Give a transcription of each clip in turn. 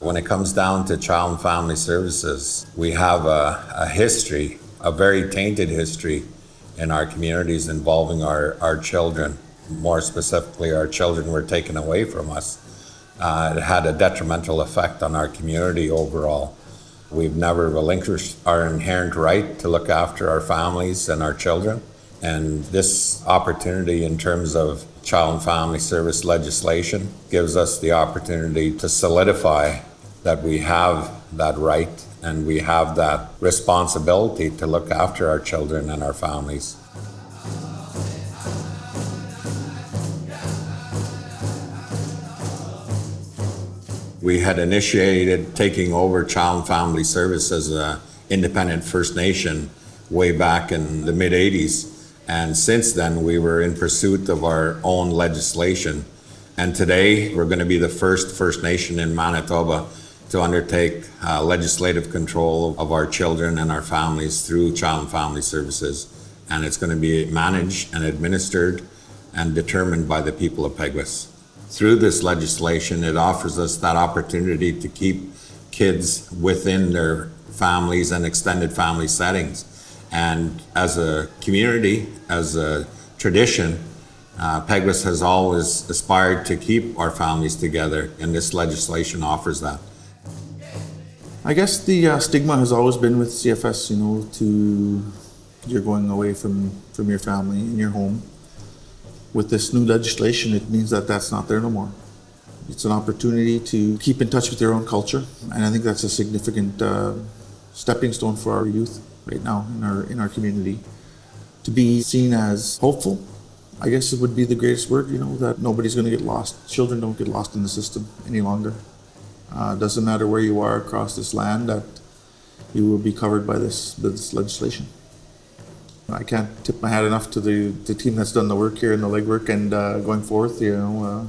When it comes down to child and family services, we have a history, a very tainted history in our communities involving our children. More specifically, our children were taken away from us. It had a detrimental effect on our community overall. We've never relinquished our inherent right to look after our families and our children. And this opportunity in terms of child and family service legislation gives us the opportunity to solidify that we have that right and we have that responsibility to look after our children and our families. We had initiated taking over Child and Family Service as an independent First Nation way back in the mid-'80s. And since then, we were in pursuit of our own legislation. And today, we're going to be the first First Nation in Manitoba to undertake legislative control of our children and our families through Child and Family Services. And it's going to be managed and administered and determined by the people of Peguis. Through this legislation, it offers us that opportunity to keep kids within their families and extended family settings. And as a community, as a tradition, Peguis has always aspired to keep our families together, and this legislation offers that. I guess the stigma has always been with CFS, you're going away from your family and your home. With this new legislation, it means that that's not there no more. It's an opportunity to keep in touch with your own culture, and I think that's a significant stepping stone for our youth right now in our community. To be seen as hopeful, I guess it would be the greatest word, that nobody's going to get lost. Children don't get lost in the system any longer. Doesn't matter where you are across this land, that you will be covered by this legislation. I can't tip my hat enough to the team that's done the work here and the legwork, and going forth, the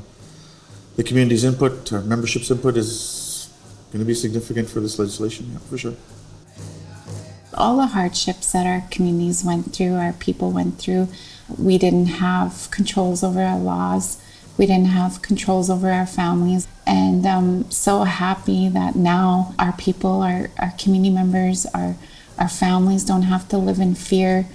community's input, our membership's input is going to be significant for this legislation, yeah, for sure. All the hardships that our communities went through, our people went through, we didn't have controls over our laws, we didn't have controls over our families, and I'm so happy that now our people, our community members, our families don't have to live in fear,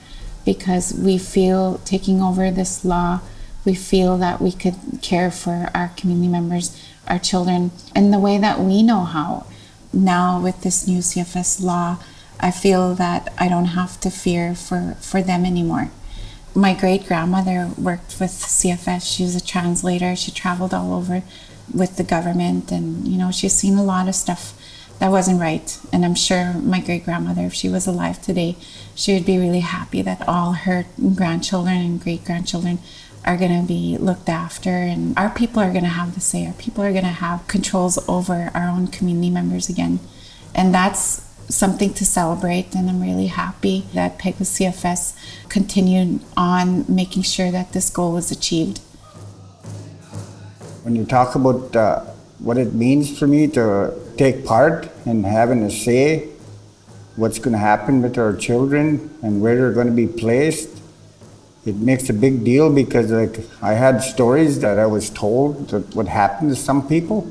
because we feel taking over this law, we feel that we could care for our community members, our children, in the way that we know how. Now with this new CFS law, I feel that I don't have to fear for them anymore. My great-grandmother worked with CFS. She was a translator. She traveled all over with the government, and she's seen a lot of stuff that wasn't right. And I'm sure my great-grandmother, if she was alive today, she would be really happy that all her grandchildren and great-grandchildren are going to be looked after, and our people are going to have the say. Our people are going to have controls over our own community members again. And that's something to celebrate, and I'm really happy that Peguis CFS continued on making sure that this goal was achieved. When you talk about what it means for me to take part in having a say what's going to happen with our children and where they're going to be placed, it makes a big deal, because I had stories that I was told that would happen to some people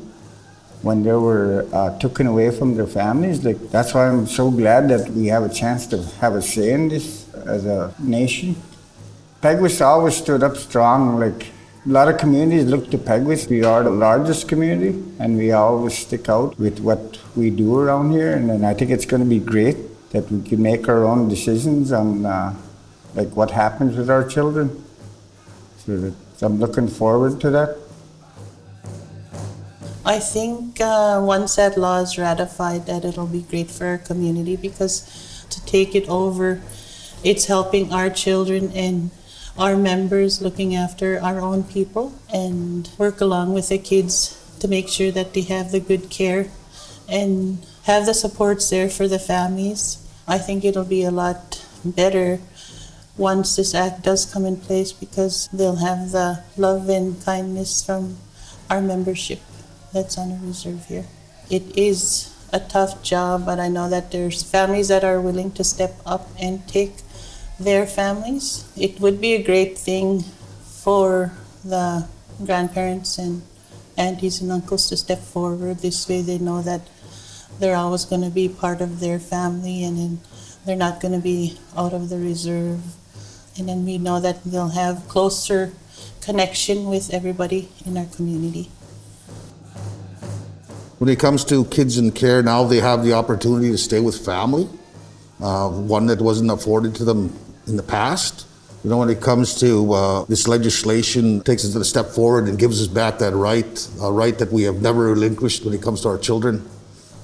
when they were taken away from their families. That's why I'm so glad that we have a chance to have a say in this as a nation. Peguis always stood up strong. A lot of communities look to Peguis. We are the largest community, and we always stick out with what we do around here. And I think it's going to be great that we can make our own decisions on what happens with our children. So I'm looking forward to that. I think once that law is ratified, that it'll be great for our community, because to take it over, it's helping our children and our members looking after our own people, and work along with the kids to make sure that they have the good care and have the supports there for the families. I think it'll be a lot better once this act does come in place, because they'll have the love and kindness from our membership that's on a reserve here. It is a tough job, but I know that there's families that are willing to step up and take their families. It would be a great thing for the grandparents and aunties and uncles to step forward. This way they know that they're always going to be part of their family, and then they're not going to be out of the reserve. And then we know that they'll have closer connection with everybody in our community. When it comes to kids in care, now they have the opportunity to stay with family, one that wasn't afforded to them in the past. You know, when it comes to this legislation, takes us a step forward and gives us back that right, a right that we have never relinquished when it comes to our children.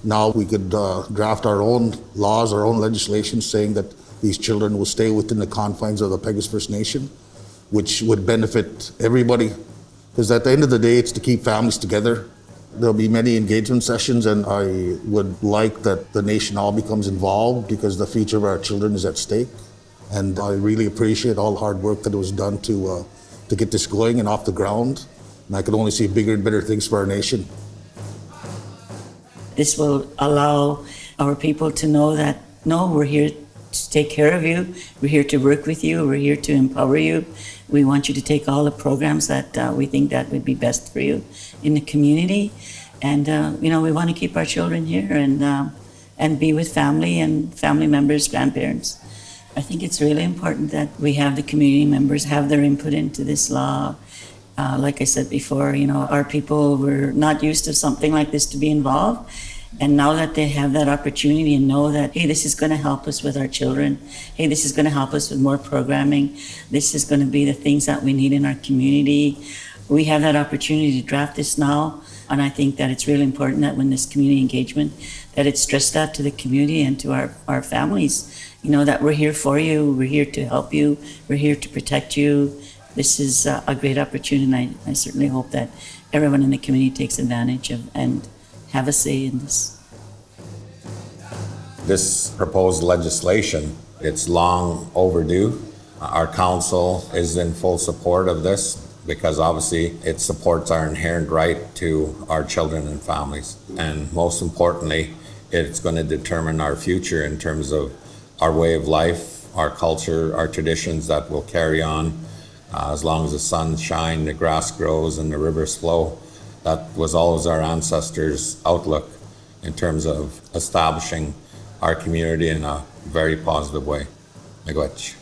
Now we could draft our own laws, our own legislation saying that these children will stay within the confines of the Peguis First Nation, which would benefit everybody. Because at the end of the day, it's to keep families together. There'll be many engagement sessions, and I would like that the nation all becomes involved because the future of our children is at stake. And I really appreciate all the hard work that was done to get this going and off the ground. And I can only see bigger and better things for our nation. This will allow our people to know that, no, we're here to take care of you. We're here to work with you. We're here to empower you. We want you to take all the programs that we think that would be best for you in the community. And, we want to keep our children here and be with family and family members, grandparents. I think it's really important that we have the community members have their input into this law. Like I said before, our people were not used to something like this to be involved. And now that they have that opportunity and know that, hey, this is going to help us with our children. Hey, this is going to help us with more programming. This is going to be the things that we need in our community. We have that opportunity to draft this now. And I think that it's really important that when this community engagement, that it's stressed out to the community and to our families, that we're here for you. We're here to help you. We're here to protect you. This is a great opportunity, and I certainly hope that everyone in the community takes advantage of and have a say in this. This proposed legislation, it's long overdue. Our council is in full support of this because obviously it supports our inherent right to our children and families. And most importantly, it's going to determine our future in terms of our way of life, our culture, our traditions that will carry on. As long as the sun shines, the grass grows, and the rivers flow. That was always our ancestors' outlook in terms of establishing our community in a very positive way. Miigwech.